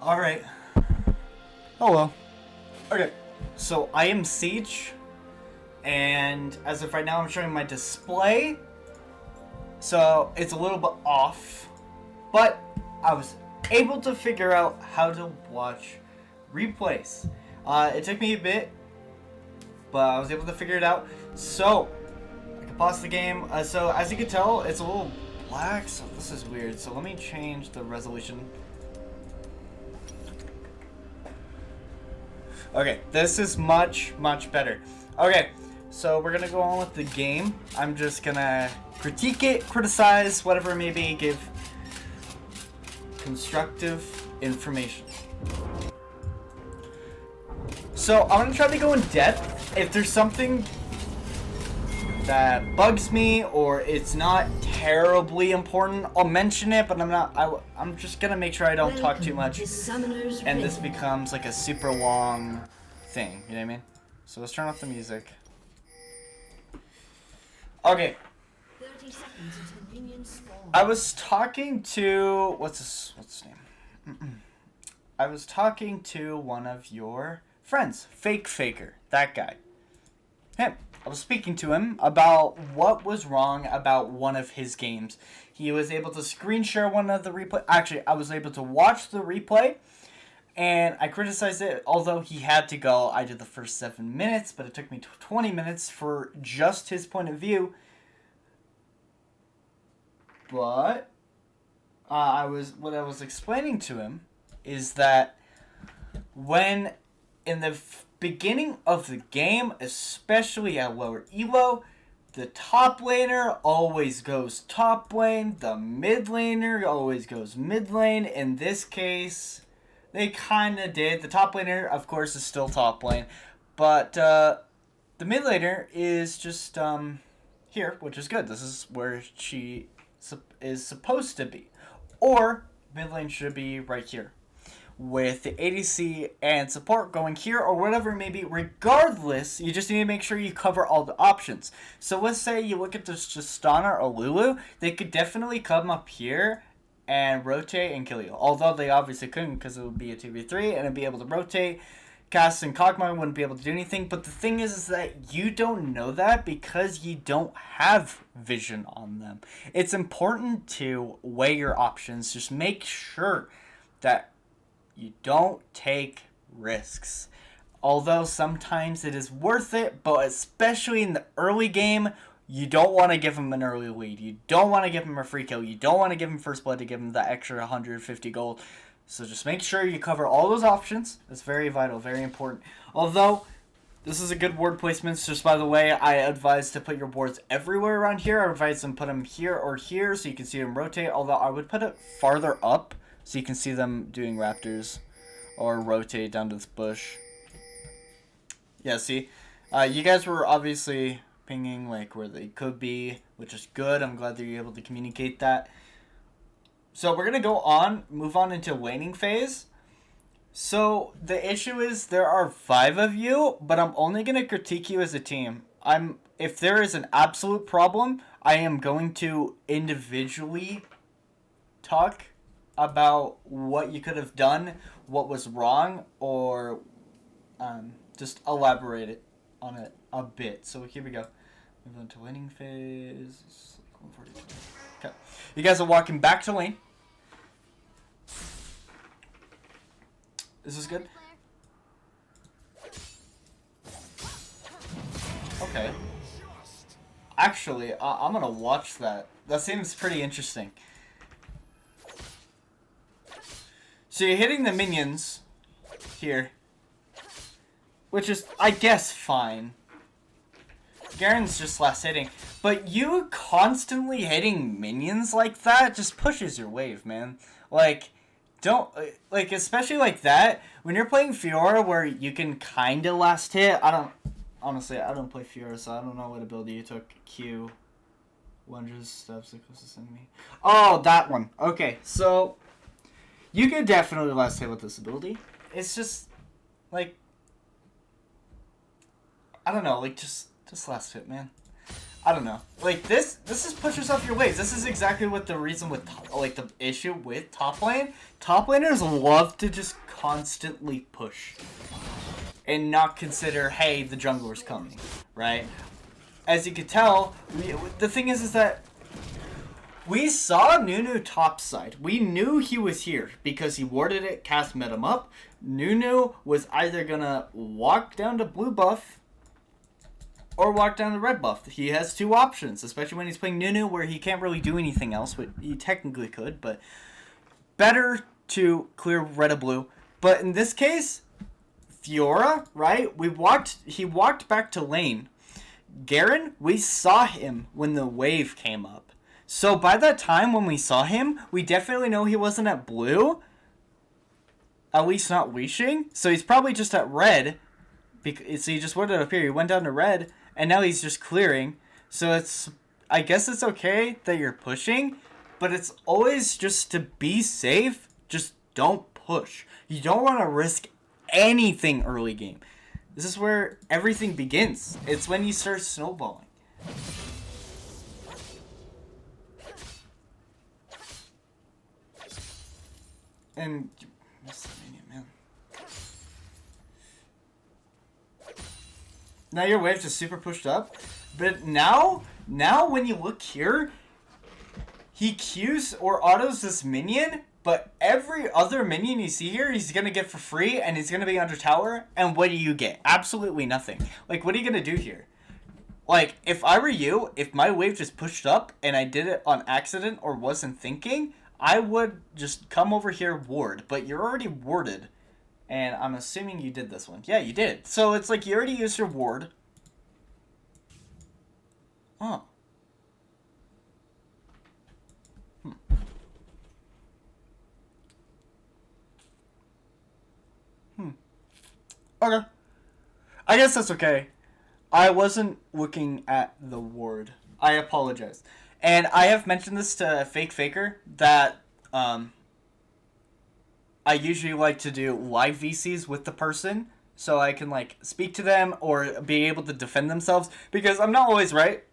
Alright. Hello. Okay, so I am Siege, and as of right now I'm showing my display, so it's a little bit off, but I was able to figure out how to watch replays. It took me a bit, but I was able to figure it out, so I can pause the game. So as you can tell, it's a little black, so this is weird, so let me change the resolution. Okay, this is much better. Okay, so we're gonna go on with the game. I'm just gonna critique it, criticize, whatever it may be, give constructive information. So I'm gonna try to go in depth. If there's something that bugs me or it's not terribly important, I'll mention it, but I'm just gonna make sure I don't talk too much and this becomes like a super long thing, you know what I mean? So let's turn off the music. Okay. 30 seconds until minions spawn. I was talking to what's his name? I was talking to one of your friends, Faker, that guy. Him. I was speaking to him about what was wrong about one of his games. He was able to screen share one of the replay. Actually, I was able to watch the replay, and I criticized it. Although he had to go, I did the first 7 minutes, but it took me 20 minutes for just his point of view. But what I was explaining to him is that when in the beginning of the game, especially at lower elo, the top laner always goes top lane, the mid laner always goes mid lane. In this case, they kind of did. The top laner, of course, is still top lane, but the mid laner is just here, which is good. This is where she is supposed to be, or mid lane should be right here, with the ADC and support going here or whatever it may be. Regardless, you just need to make sure you cover all the options. So let's say you look at this Justana or Lulu, they could definitely come up here and rotate and kill you. Although they obviously couldn't because it would be a 2v3 and it'd be able to rotate. Cass and Kog'Maw wouldn't be able to do anything, but the thing is that you don't know that because you don't have vision on them. It's important to weigh your options. Just make sure that you don't take risks. Although sometimes it is worth it, but especially in the early game, you don't want to give him an early lead. You don't want to give him a free kill. You don't want to give him first blood to give him that extra 150 gold. So just make sure you cover all those options. It's very vital, very important. Although, this is a good ward placement. Just by the way, I advise to put your wards everywhere around here. I advise them put them here or here so you can see them rotate. Although I would put it farther up so you can see them doing raptors or rotate down to this bush. Yeah, see? You guys were obviously pinging like where they could be, which is good. I'm glad that you're able to communicate that. So we're going to move on into laning phase. So the issue is there are 5 of you, but I'm only going to critique you as a team. If there is an absolute problem, I am going to individually talk about what you could have done, what was wrong, or just elaborate on it a bit. So here we go. Move on to laning phase. Okay. You guys are walking back to lane. This is good. Okay. Actually, I'm gonna watch that. That seems pretty interesting. So you're hitting the minions here, which is, I guess, fine. Garen's just last hitting, but you constantly hitting minions like that just pushes your wave, man. Like, don't, like, especially like that, when you're playing Fiora where you can kind of last hit. Honestly, I don't play Fiora, so I don't know what ability you took. Q. 100 steps the closest enemy. Oh, that one. Okay, so you could definitely last hit with this ability. It's just, like, I don't know, like, just last hit, man. I don't know. Like, this just pushes up your waves. This is exactly what the reason with, like, the issue with top lane. Top laners love to just constantly push. And not consider, hey, the jungler's coming, right? As you could tell, the thing is that we saw Nunu topside. We knew he was here because he warded it, Cass met him up. Nunu was either gonna walk down to blue buff or walk down the red buff. He has two options, especially when he's playing Nunu where he can't really do anything else, but he technically could, but better to clear red or blue. But in this case, Fiora, right? He walked back to lane. Garen, we saw him when the wave came up. So by that time when we saw him, we definitely know he wasn't at blue. At least not wishing. So he's probably just at red. So he just warded up here. He went down to red. And now he's just clearing. So I guess it's okay that you're pushing. But it's always just to be safe. Just don't push. You don't want to risk anything early game. This is where everything begins. It's when you start snowballing. And man. Now your wave's just super pushed up. But now when you look here, he Qs or autos this minion, but every other minion you see here, he's going to get for free, and he's going to be under tower, and what do you get? Absolutely nothing. Like, what are you going to do here? Like, if I were you, if my wave just pushed up, and I did it on accident or wasn't thinking, I would just come over here, ward, but you're already warded, and I'm assuming you did this one. Yeah, you did. So it's like you already used your ward. Oh. Okay. I guess that's okay. I wasn't looking at the ward. I apologize. And I have mentioned this to Fake Faker that I usually like to do live VCs with the person so I can like speak to them or be able to defend themselves because I'm not always right.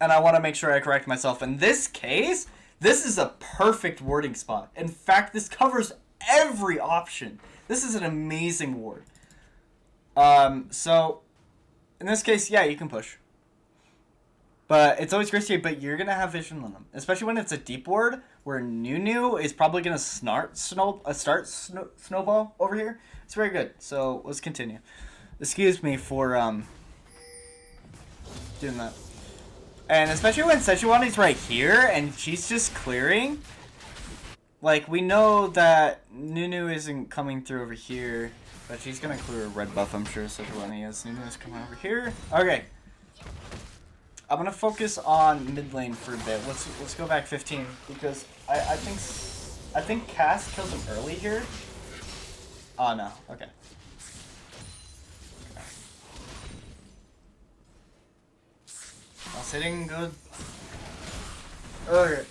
And I want to make sure I correct myself. In this case, this is a perfect warding spot. In fact, this covers every option. This is an amazing ward. So, in this case, yeah, you can push. But it's always risky, but you're going to have vision on them. Especially when it's a deep ward, where Nunu is probably going to start snowball over here. It's very good. So, let's continue. Excuse me for doing that. And especially when Sejuani's right here, and she's just clearing. Like, we know that Nunu isn't coming through over here, but she's gonna clear a red buff, I'm sure, Sejuani is. Nunu is coming over here. Okay. I'm gonna focus on mid lane for a bit. Let's go back 15, because I think Cass killed him early here. Oh, no. Okay. I was hitting good. Okay.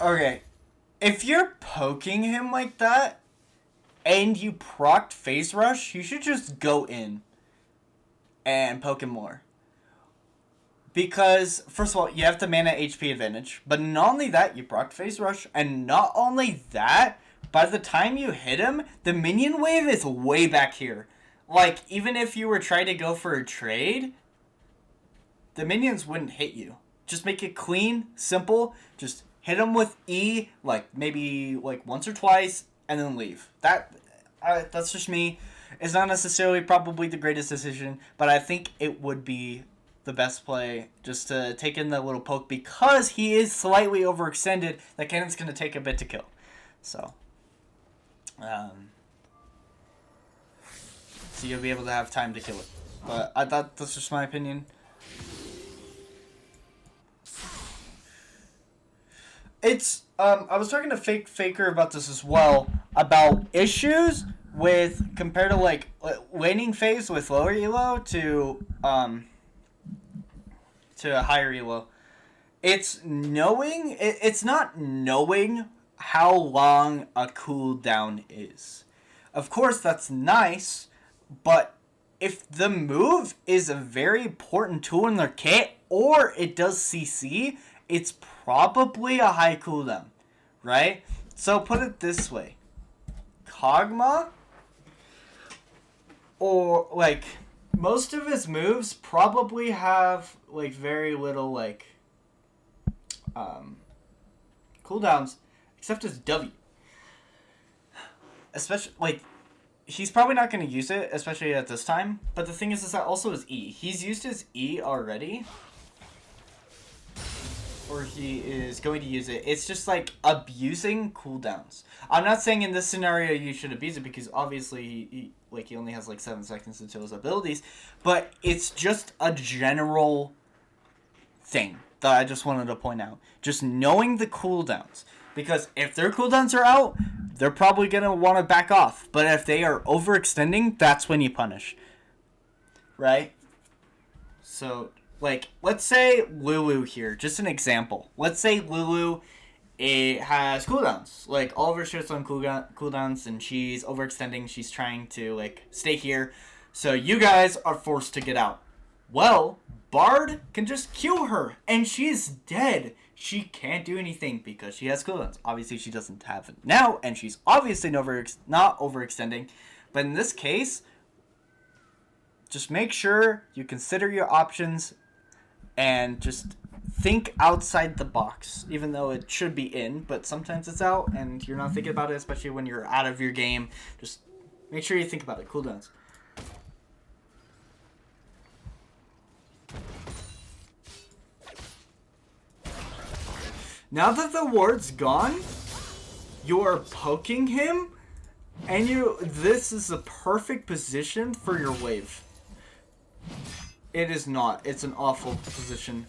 Okay. If you're poking him like that, and you procced Phase Rush, you should just go in and poke him more. Because, first of all, you have the mana HP advantage. But not only that, you procced Phase Rush. And not only that, by the time you hit him, the minion wave is way back here. Like, even if you were trying to go for a trade, the minions wouldn't hit you. Just make it clean, simple, just hit them with E, like, maybe, like, once or twice, and then leave. That's just me. It's not necessarily probably the greatest decision, but I think it would be the best play just to take in that little poke because he is slightly overextended. That cannon's going to take a bit to kill. So you'll be able to have time to kill it. But I thought that's just my opinion. It's I was talking to Faker about this as well, about issues with, compared to, like, laning phase with lower elo to higher elo. It's knowing, it's not knowing how long a cooldown is. Of course, that's nice, but if the move is a very important tool in their kit, or it does CC, it's probably a high cooldown, right? So put it this way. Kog'Maw, or, like, most of his moves probably have, like, very little, like, cooldowns, except his W. Especially, like, he's probably not going to use it, especially at this time. But the thing is that also his E. He's used his E already. Or he is going to use it. It's just, like, abusing cooldowns. I'm not saying in this scenario you should abuse it, because obviously he only has, like, 7 seconds until his abilities. But it's just a general thing that I just wanted to point out. Just knowing the cooldowns. Because if their cooldowns are out, they're probably going to want to back off. But if they are overextending, that's when you punish. Right? So, like, let's say Lulu here. Just an example. Let's say Lulu has cooldowns. Like, all of her shit's on cooldowns, and she's overextending. She's trying to, like, stay here. So you guys are forced to get out. Well, Bard can just kill her, and she's dead. She can't do anything because she has cooldowns. Obviously, she doesn't have it now, and she's obviously not overextending. But in this case, just make sure you consider your options and just think outside the box, even though it should be in, but sometimes it's out, and you're not thinking about it, especially when you're out of your game. Just make sure you think about it. Cooldowns. Now that the ward's gone, you are poking him, and this is the perfect position for your wave. It is not. It's an awful position.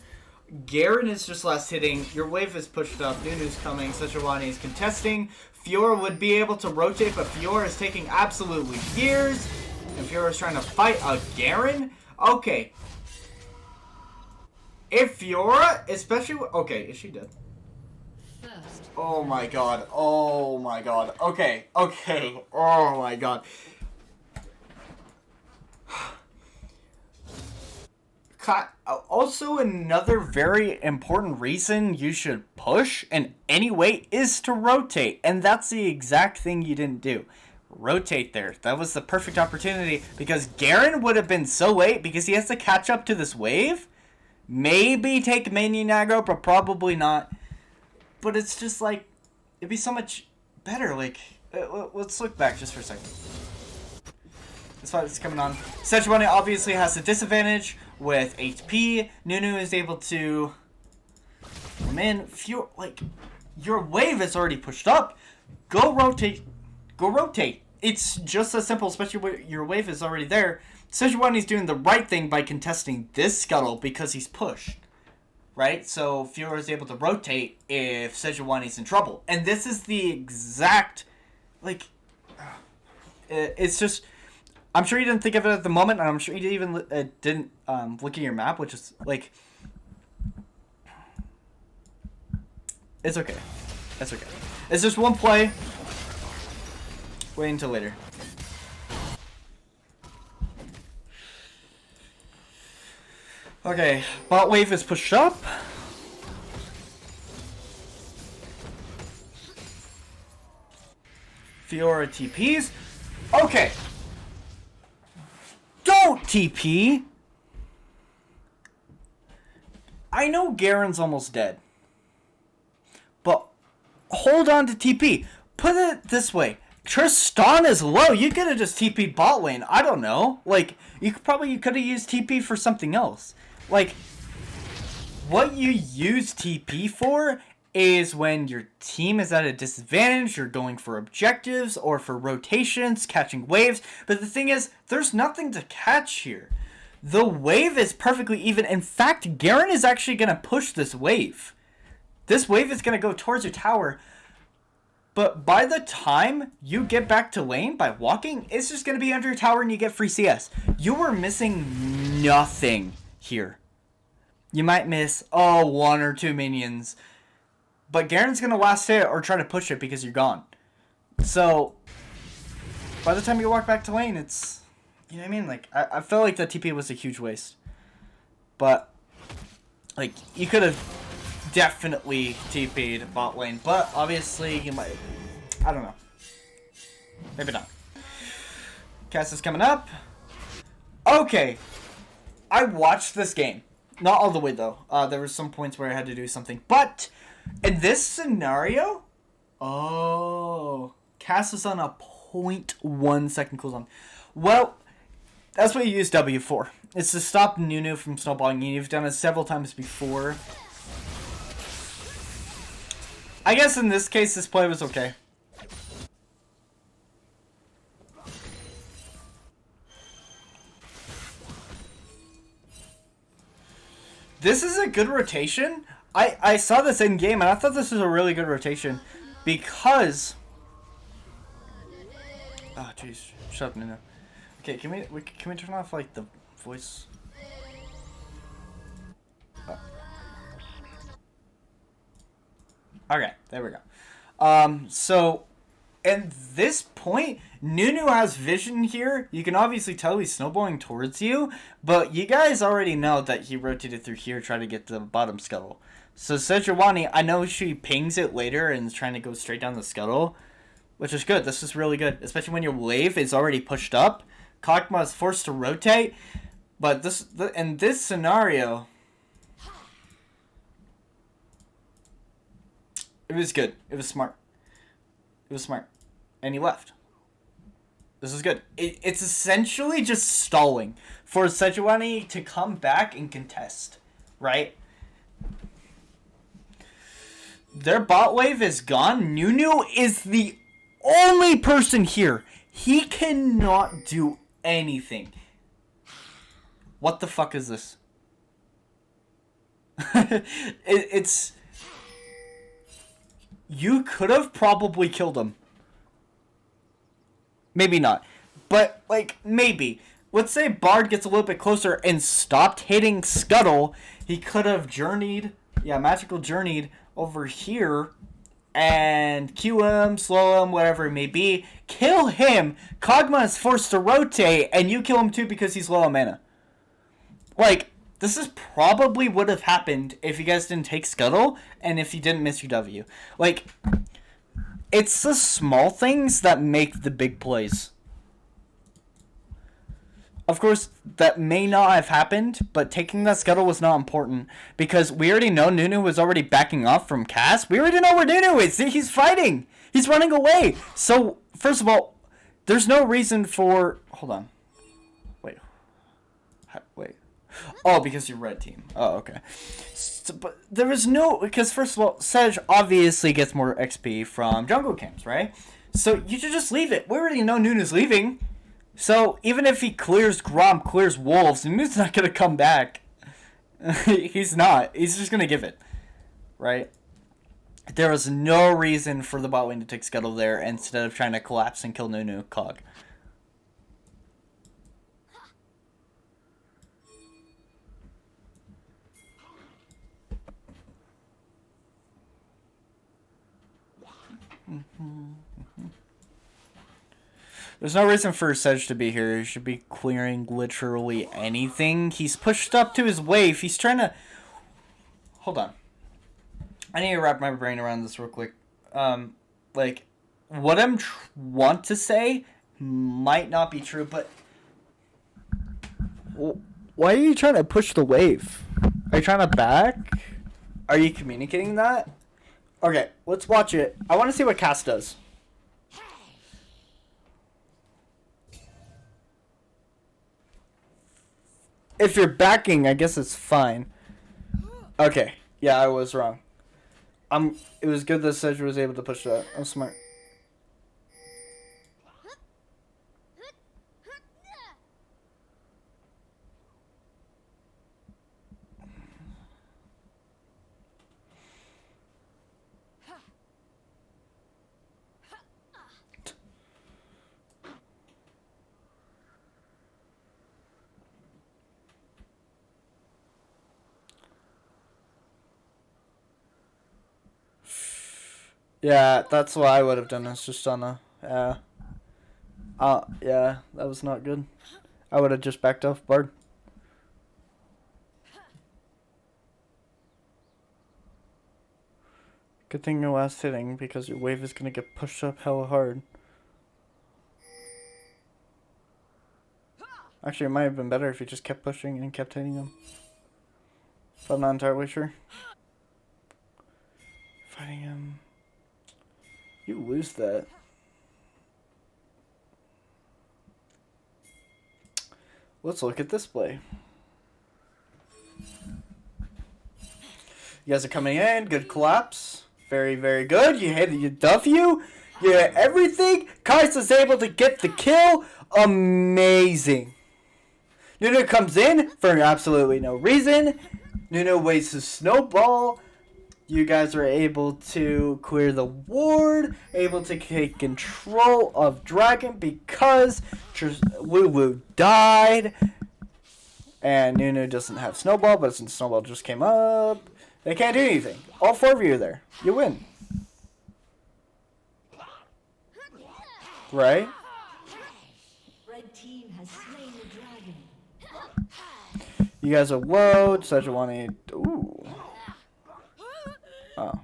Garen is just last hitting. Your wave is pushed up. Nunu's coming. Sejuani is contesting. Fiora would be able to rotate, but Fiora is taking absolutely years. And Fiora is trying to fight a Garen? Okay. If Fiora, especially... Okay, is she dead? Oh my god. Oh my god. Okay. Okay. Oh my god. Also, another very important reason you should push in any way is to rotate. And that's the exact thing you didn't do. Rotate there. That was the perfect opportunity, because Garen would have been so late because he has to catch up to this wave. Maybe take minion aggro, but probably not. But it's just like, it'd be so much better. Like, let's look back just for a second. That's why it's coming on. Sejuani obviously has a disadvantage with HP. Nunu is able to come in. Your wave is already pushed up. Go rotate. Go rotate. It's just as simple, especially when your wave is already there. Sejuani's doing the right thing by contesting this scuttle because he's pushed. Right? So Fiora is able to rotate if Sejuani's in trouble. And this is the exact, like, it's just, I'm sure you didn't think of it at the moment, and I'm sure you didn't look at your map, which is, like, it's okay. It's okay. It's just one play. Wait until later. Okay, bot wave is pushed up. Fiora TPs. Okay. Don't TP. I know Garen's almost dead. But hold on to TP. Put it this way. Tristan is low. You could have just TP'd bot lane. I don't know. Like, you could have used TP for something else. Like, what you use TP for is when your team is at a disadvantage, you're going for objectives or for rotations, catching waves. But the thing is, there's nothing to catch here. The wave is perfectly even. In fact, Garen is actually going to push this wave. This wave is going to go towards your tower. But by the time you get back to lane by walking, it's just going to be under your tower and you get free CS. You were missing nothing here. You might miss, one or two minions. But Garen's going to last hit or try to push it because you're gone. So, by the time you walk back to lane, it's... You know what I mean? Like, I felt like that TP was a huge waste. But, like, you could have definitely TP'd bot lane. But, obviously, you might... I don't know. Maybe not. Cass is coming up. Okay. I watched this game. Not all the way, though. There were some points where I had to do something. But, in this scenario... Oh... Cass is on a 0.1 second cooldown. Well, that's what you use W for. It's to stop Nunu from snowballing. You've done it several times before. I guess in this case, this play was okay. This is a good rotation. I saw this in game and I thought this was a really good rotation because... Oh jeez, shut up, Nunu. Okay, can we turn off like the voice? Oh. Okay, there we go. So at this point, Nunu has vision here. You can obviously tell he's snowballing towards you, but you guys already know that he rotated through here trying to get to the bottom scuttle. So Sejuani, I know she pings it later and is trying to go straight down the scuttle, which is good. This is really good, especially when your wave is already pushed up. Kog'Maw is forced to rotate, but in this scenario, it was good. It was smart. It was smart. And he left. This is good. It's essentially just stalling for Sejuani to come back and contest, right? Their bot wave is gone. Nunu is the only person here. He cannot do anything. What the fuck is this? It's... You could have probably killed him. Maybe not. But, like, maybe. Let's say Bard gets a little bit closer and stopped hitting Scuttle. He could have journeyed, magical journeyed over here and Q him, slow him, whatever it may be. Kill him. Kog'Maw is forced to rotate, and you kill him too because he's low on mana. Like, this is probably would have happened if you guys didn't take Scuttle and if you didn't miss your W. Like, it's the small things that make the big plays. Of course, that may not have happened, but taking that Scuttle was not important because we already know Nunu was already backing off from Cass. We already know where Nunu is. He's fighting. He's running away. So, first of all, there's no reason for... Hold on. Wait. Oh, because you're red team. Oh, okay. So, but there was no... Because, first of all, Sedge obviously gets more XP from jungle camps, right? So, you should just leave it. We already know Nunu's leaving. So, even if he clears Grom, clears Wolves, Nunu's not going to come back. He's not. He's just going to give it. Right? There was no reason for the bot lane to take Scuttle there instead of trying to collapse and kill Nunu Cog. There's no reason for Sedge to be here. He should be clearing literally anything. He's pushed up to his wave. He's trying to... Hold on. I need to wrap my brain around this real quick. Like, what I want to say might not be true, but... Why are you trying to push the wave? Are you trying to back? Are you communicating that? Okay, let's watch it. I want to see what Cass does. If you're backing, I guess it's fine. Okay. Yeah, I was wrong. It was good that Sedge was able to push that. I'm smart. Yeah, that's what I would have done. It's just on a. Yeah, that was not good. I would have just backed off Bard. Good thing your last hitting because your wave is gonna get pushed up hella hard. Actually, it might have been better if you just kept pushing and kept hitting them. But I'm not entirely sure. Fighting him. You lose that. Let's look at this play. You guys are coming in. Good collapse. Very, very good. You hit you W. You hit everything. Kaisa's able to get the kill. Amazing. Nuno comes in for absolutely no reason. Nuno wastes his snowball. You guys are able to clear the ward, able to take control of Dragon because Woo Woo died. And Nuno doesn't have snowball, but since snowball just came up, they can't do anything. All four of you are there. You win. Right? Red team has slain the dragon. You guys are low. Sejuani. Ooh. Oh.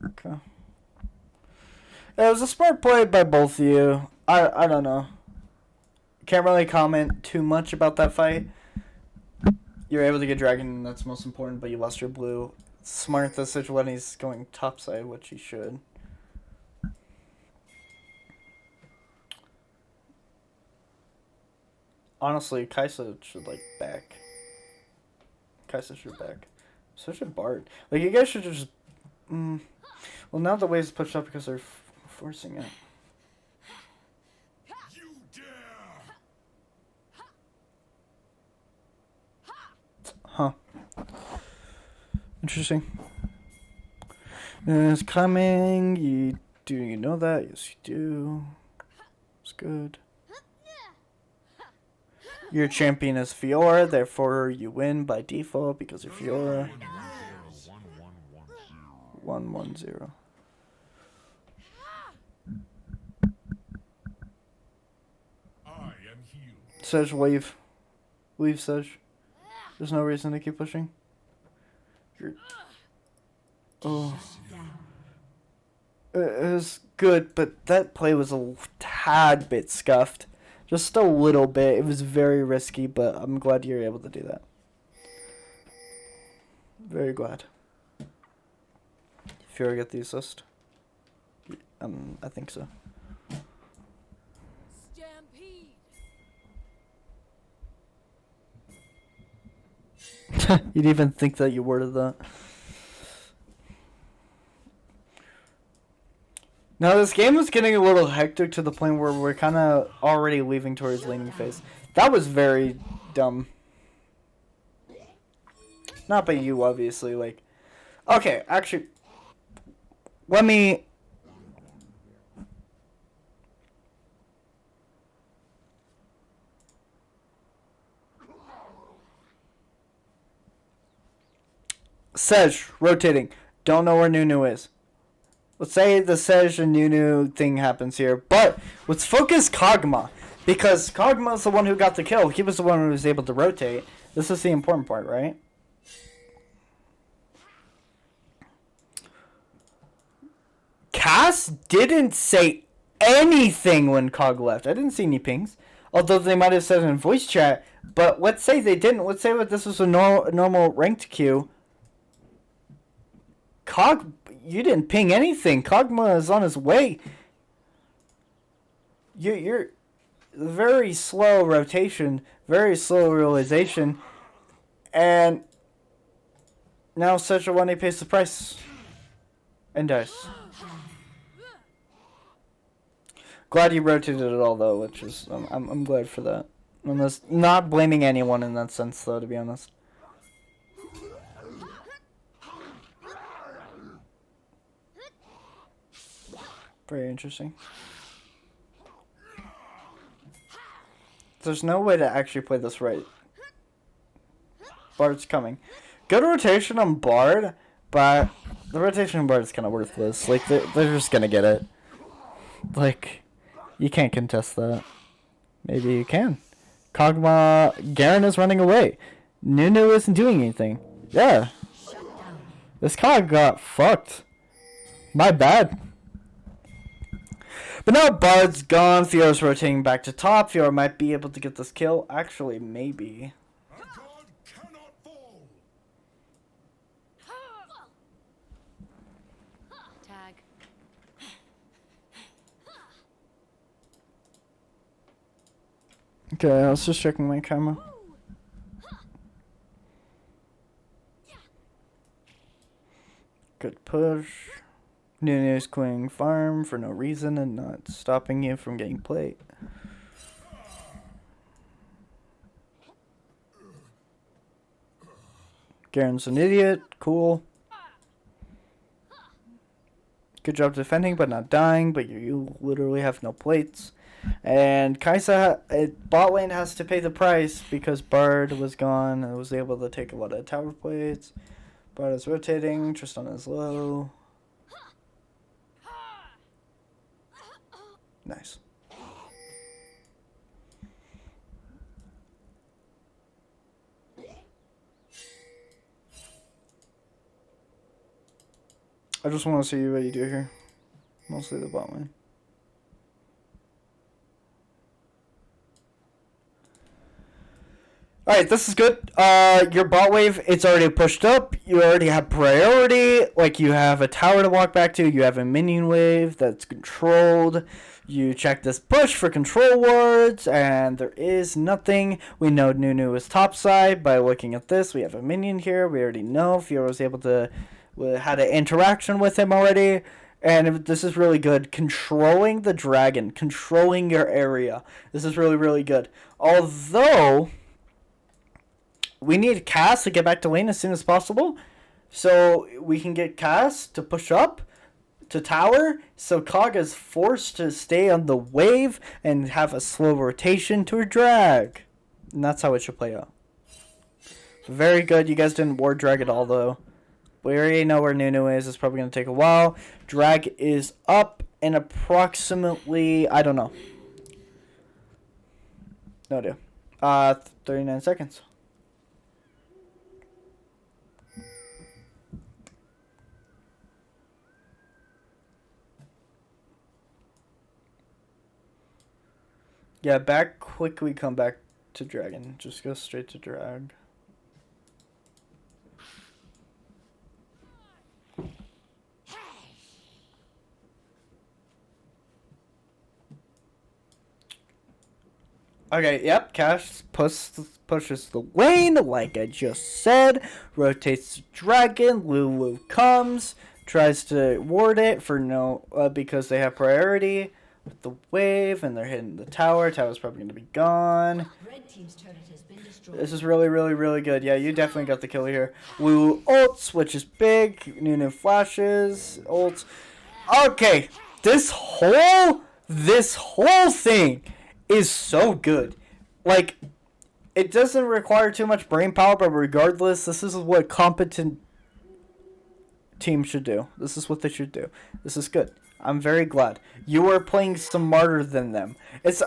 Okay. It was a smart play by both of you. I don't know. Can't really comment too much about that fight. You're able to get Dragon, that's most important, but you lost your blue. Smart that Sejuani's going topside, which he should. Honestly, Kaisa should, like, back. Kaisa should back. So should Bard. Like, you guys should just... well, now the wave's pushed up because they're forcing it. You dare! Huh. Interesting. It's coming. Do you know that? Yes, you do. It's good. Your champion is Fiora, therefore you win by default because you're Fiora. 1-1-0. I am healed. Sedge, wave. Leave Sedge. There's no reason to keep pushing. You're... Oh. It was good, but that play was a tad bit scuffed. Just a little bit. It was very risky, but I'm glad you're able to do that. Very glad. If you ever get the assist. I think so. Stampede. You didn't even think that you worded that. Now, this game is getting a little hectic to the point where we're kind of already leaving towards laning phase. That was very dumb. Not by you, obviously. Like, okay, actually, let me... Sedge, rotating. Don't know where Nunu is. Let's say the Sedge and Nunu thing happens here, but let's focus Kog'Maw, because Kog'Maw is the one who got the kill. He was the one who was able to rotate. This is the important part, right? Cass didn't say anything when Cog left. I didn't see any pings, although they might have said in voice chat, but let's say they didn't. Let's say that this was a normal ranked queue. Cog, you didn't ping anything. Kog'Maw is on his way. You're very slow rotation, very slow realization, and now Sejuani pays the price and dies. Glad you rotated it all though, which is I'm glad for that. I'm not blaming anyone in that sense though, to be honest. Very interesting. There's no way to actually play this right. Bard's coming. Good rotation on Bard, but the rotation on Bard is kind of worthless. Like, they're just gonna get it. Like, you can't contest that. Maybe you can. Kog'Maw, Garen is running away. Nunu isn't doing anything. Yeah. This Kog got fucked. My bad. But now Bard's gone. Fiora's rotating back to top. Fiora might be able to get this kill. Actually, maybe. A god cannot fall. Tag. Okay, I was just checking my camera. Good push. Nunu's clearing farm for no reason and not stopping you from getting played. Garen's an idiot. Cool. Good job defending but not dying, but you literally have no plates. And Kaisa, bot lane has to pay the price because Bard was gone and was able to take a lot of tower plates. Bard is rotating, Tristan is low. Nice. I just want to see what you do here. Mostly the bot lane. Alright, this is good. Your bot wave, it's already pushed up. You already have priority. Like, you have a tower to walk back to. You have a minion wave that's controlled. You check this push for control wards, and there is nothing. We know Nunu is topside by looking at this. We have a minion here. We already know Fiora was able to... had an interaction with him already. And this is really good. Controlling the dragon. Controlling your area. This is really, really good. Although... we need Cass to get back to lane as soon as possible. So we can get Cass to push up to tower. So Kog is forced to stay on the wave and have a slow rotation to a drag. And that's how it should play out. Very good. You guys didn't ward drag at all though. We already know where Nunu is. It's probably going to take a while. Drag is up in approximately, I don't know. No idea. 39 seconds. Yeah, back quickly, come back to dragon. Just go straight to drag. Okay, yep, Cash pushes the lane, like I just said. Rotates the dragon, Lulu comes, tries to ward it for no, because they have priority. With the wave, and they're hitting the tower. Tower's probably going to be gone. Red team's turret has been destroyed. This is really, really, really good. Yeah, you definitely got the kill here. Wu ults, which is big. Nunu flashes. Ults. Okay, this whole thing is so good. Like, it doesn't require too much brain power, but regardless, this is what competent teams should do. This is what they should do. This is good. I'm very glad. You are playing smarter than them. This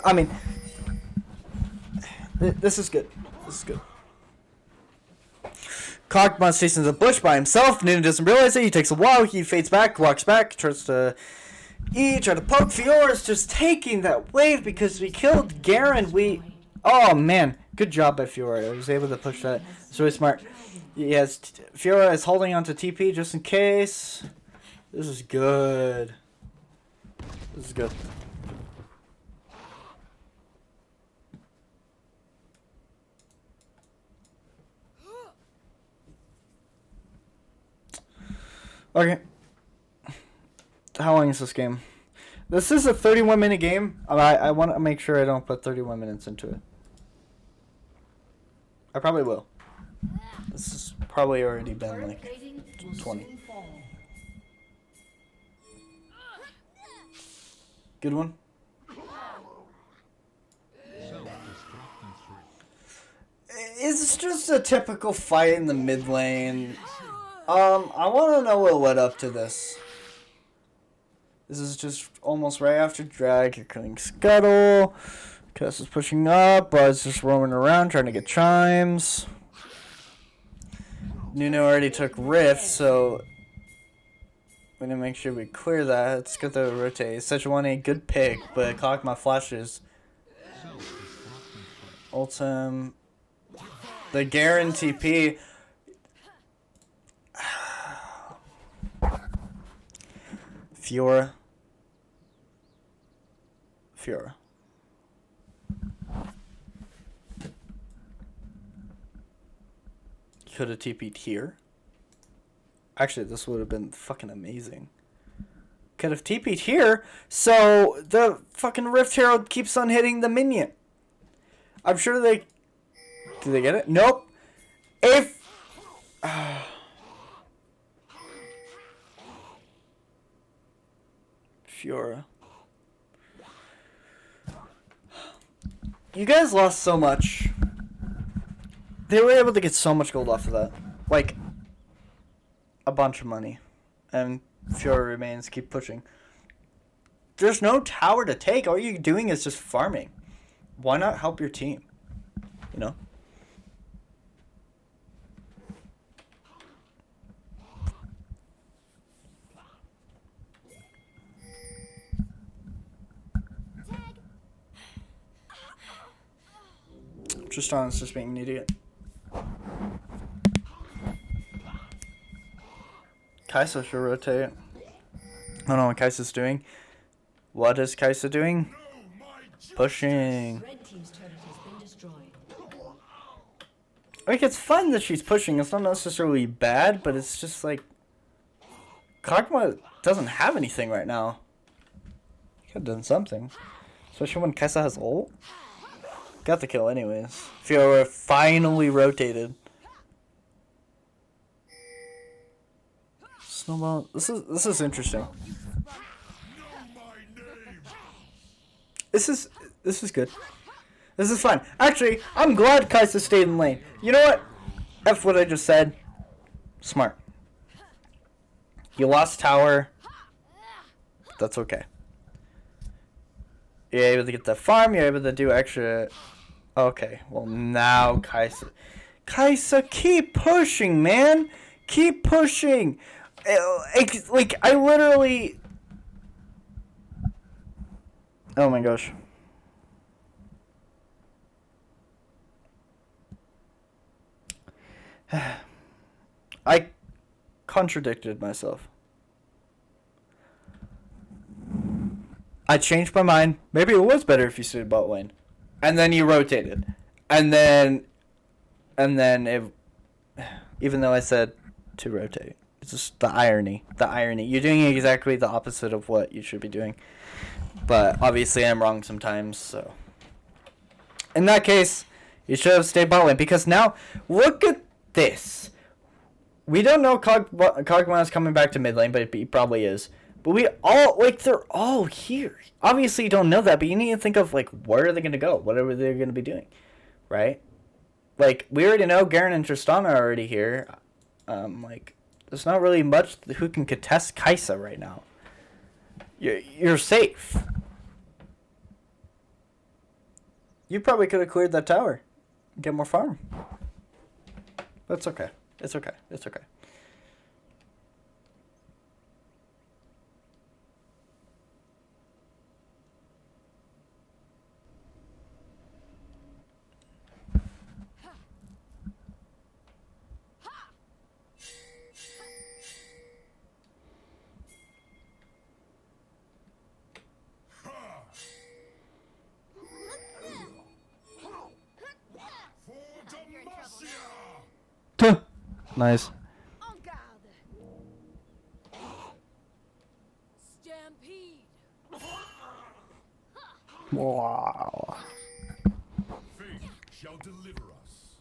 is good. This is good. Kog'Maw stays in the bush by himself. Nunu doesn't realize it. He takes a while. He fades back, walks back, tries to try to poke. Fiora's just taking that wave because we killed Garen. Oh, man. Good job by Fiora. I was able to push that. It's really smart. Yes, Fiora is holding on to TP just in case. This is good. This is good. Okay. How long is this game? This is a 31-minute game. I want to make sure I don't put 31 minutes into it. I probably will. This has probably already been like 20. Good one. is just a typical fight in the mid lane. I want to know what led up to this. This is just almost right after drag. You're killing Scuttle. Cass is pushing up. Buzz just roaming around trying to get chimes. Nuno already took Rift, so we need to make sure we clear that. Let's get the rotate. Sejuani, good pick, but clock my flashes. Ultim. The guarantee P. Fiora. Could have TP'd here. Actually, this would have been fucking amazing. Could have TP'd here, so the fucking Rift Herald keeps on hitting the minion. I'm sure they... Did they get it? Nope. If... Fiora. You guys lost so much. They were able to get so much gold off of that. Like, a bunch of money. And Fiora remains. Keep pushing. There's no tower to take. All you're doing is just farming. Why not help your team? You know? Tristan's just being an idiot. Kai'Sa should rotate. I don't know what Kai'Sa's doing. What is Kai'Sa doing? Pushing. Red team's turret has been destroyed. Like, it's fun that she's pushing. It's not necessarily bad, but it's just like... Kog'Maw doesn't have anything right now. Could have done something. Especially when Kai'Sa has ult. Got the kill anyways. Fiora finally rotated. Snowball. This is interesting. This is good. This is fun. Actually, I'm glad Kai'Sa stayed in lane. You know what? F what I just said. Smart. You lost tower. That's okay. You're able to get the farm. You're able to do extra. Okay. Well, now Kai'Sa. Kai'Sa, keep pushing, man. Keep pushing. Like, I literally... Oh my gosh. I contradicted myself. I changed my mind. Maybe it was better if you stayed bot lane. And then you rotated. And then it, even though I said to rotate. It's just the irony. The irony. You're doing exactly the opposite of what you should be doing. But obviously I'm wrong sometimes, so. In that case, you should have stayed bot lane. Because now, look at this. We don't know Kog'Maw is coming back to mid lane, but he probably is. But we all, like, they're all here. Obviously you don't know that, but you need to think of, like, where are they going to go? Whatever they're going to be doing. Right? Like, we already know Garen and Tristana are already here. Like, there's not really much who can contest Kai'Sa right now. You're safe. You probably could have cleared that tower. Get more farm. But it's okay. It's okay. It's okay. Nice. Stampede. Wow. Fate shall deliver us.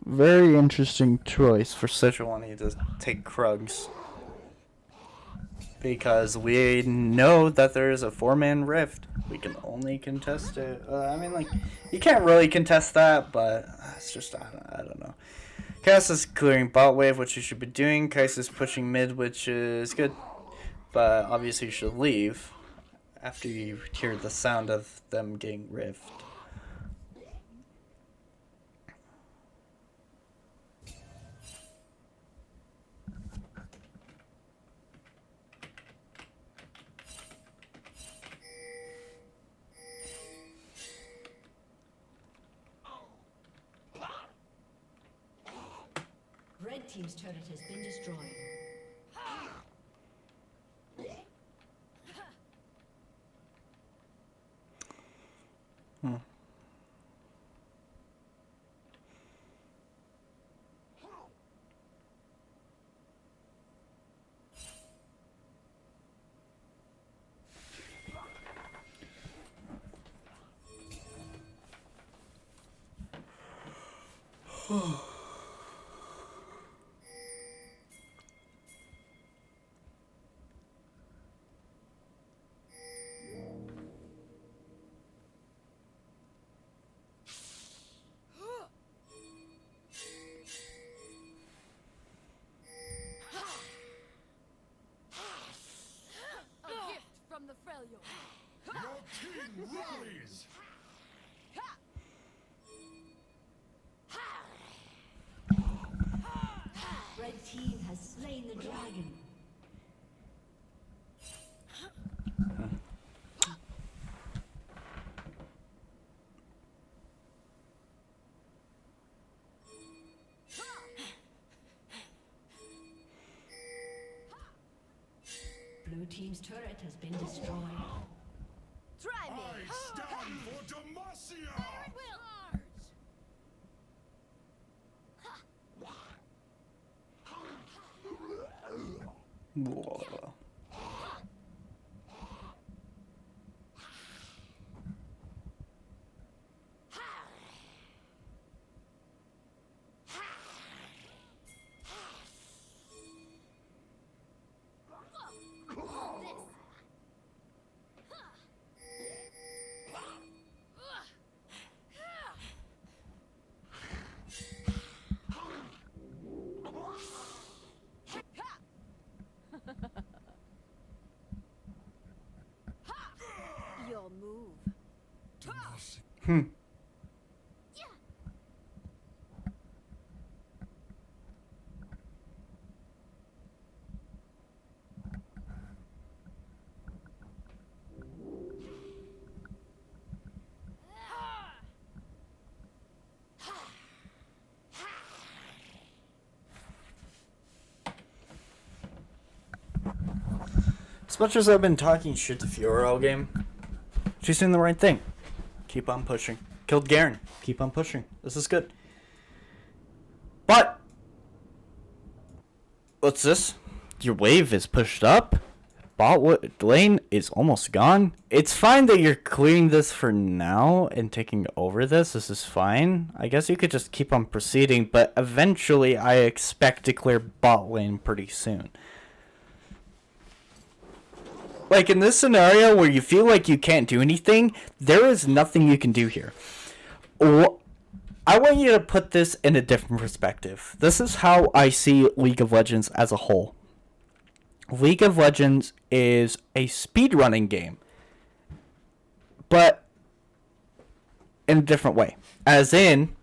Very interesting choice for Sejuani to take Krugs. because we know that there is a 4-man rift. We can only contest it. You can't really contest that, but it's just, I don't know. Cass is clearing bot wave, which you should be doing. Kais is pushing mid, which is good. But obviously you should leave after you hear the sound of them getting rift. Red team's turret has been destroyed. Your king rallies! Red team has slain the dragon. Blue team's turret has been destroyed. Try me. I stand for Demacia! Whoa. Your move. As much as I've been talking shit to Fiora all game, she's doing the right thing. Keep on pushing. Killed Garen. Keep on pushing. This is good. But what's this? Your wave is pushed up. Bot lane is almost gone. It's fine that you're clearing this for now and taking over this. This is fine. I guess you could just keep on proceeding, but eventually I expect to clear bot lane pretty soon. Like in this scenario where you feel like you can't do anything, there is nothing you can do here. I want you to put this in a different perspective. This is how I see League of Legends as a whole. League of Legends is a speedrunning game, but in a different way. As in,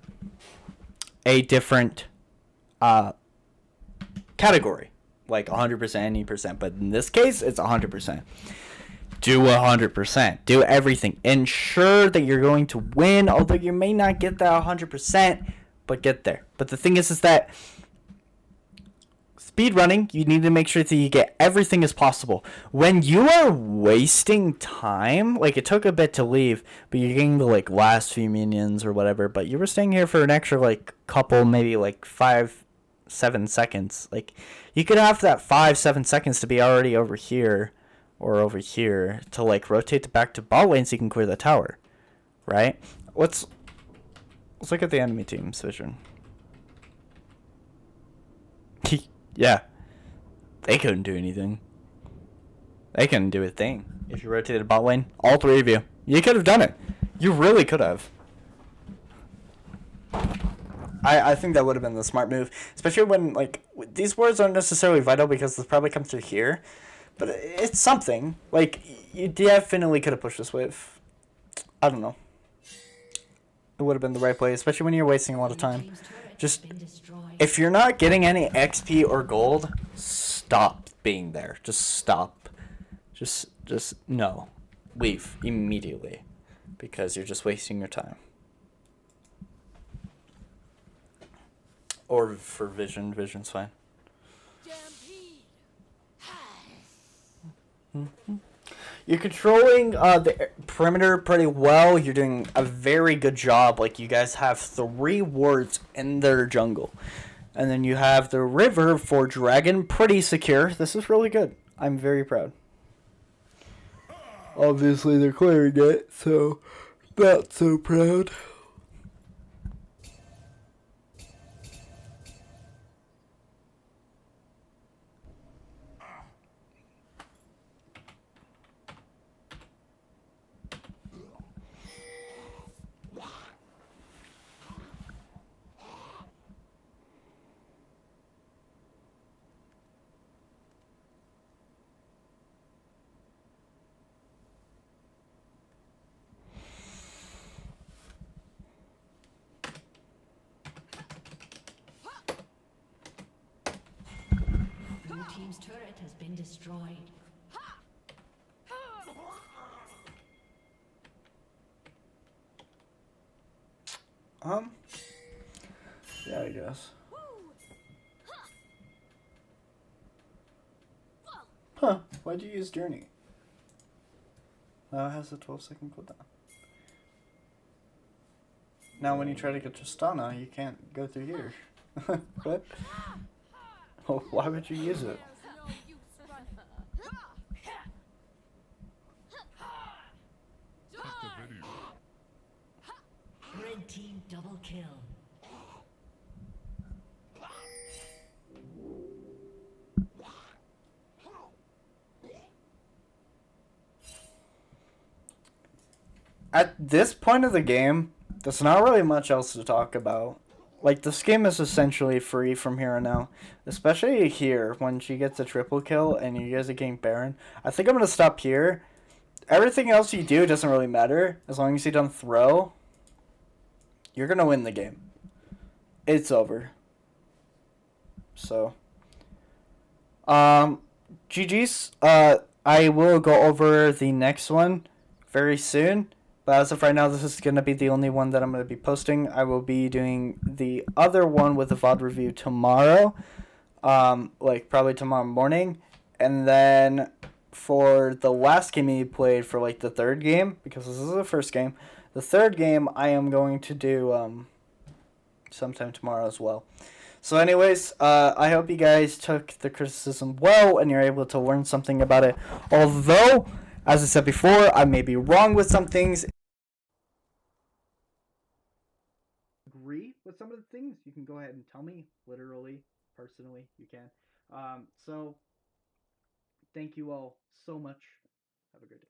a different category. Like 100%, any percent. But in this case, it's 100%. Do 100%. Do everything. Ensure that you're going to win, although you may not get that 100%, but get there. But the thing is that speedrunning, you need to make sure that you get everything as possible. When you are wasting time, like it took a bit to leave, but you're getting the like last few minions or whatever, but you were staying here for an extra like couple, maybe like 5-7 seconds. Like you could have that 5-7 seconds to be already over here or over here to like rotate back to bot lane so you can clear the tower, right? Let's look at the enemy team's vision. Yeah, they couldn't do anything. They couldn't do a thing if you rotated bot lane. All three of you. You could have done it. You really could have. I think that would have been the smart move. Especially when, like, these wards aren't necessarily vital because this probably comes through here. But it's something. Like, you definitely could have pushed this wave. I don't know. It would have been the right play, especially when you're wasting a lot of time. Just, if you're not getting any XP or gold, stop being there. Just stop. Just no. Leave immediately. Because you're just wasting your time. Or for Vision. Vision's fine. You're controlling the perimeter pretty well. You're doing a very good job. Like, you guys have 3 wards in their jungle. And then you have the river for Dragon pretty secure. This is really good. I'm very proud. Obviously, they're clearing it, so not so proud. Blue team's turret has been destroyed. Yeah, I guess. Huh, why'd you use Journey? Now it has a 12-second cooldown. Now when you try to get Tristana, you can't go through here. What? Oh, why would you use it? Red team double kill. At this point of the game, there's not really much else to talk about. Like, this game is essentially free from here on out. Especially here, when she gets a triple kill and you guys are getting Baron. I think I'm going to stop here. Everything else you do doesn't really matter. As long as you don't throw, you're going to win the game. It's over. So, GG's. I will go over the next one very soon. But as of right now, this is going to be the only one that I'm going to be posting. I will be doing the other one with the VOD review tomorrow. Like, probably tomorrow morning. And then for the last game you played for, like, the third game, because this is the first game, the third game I am going to do sometime tomorrow as well. So anyways, I hope you guys took the criticism well and you're able to learn something about it. Although, as I said before, I may be wrong with some things. Agree with some of the things, you can go ahead and tell me, literally, personally, you can. So, thank you all so much. Have a great day.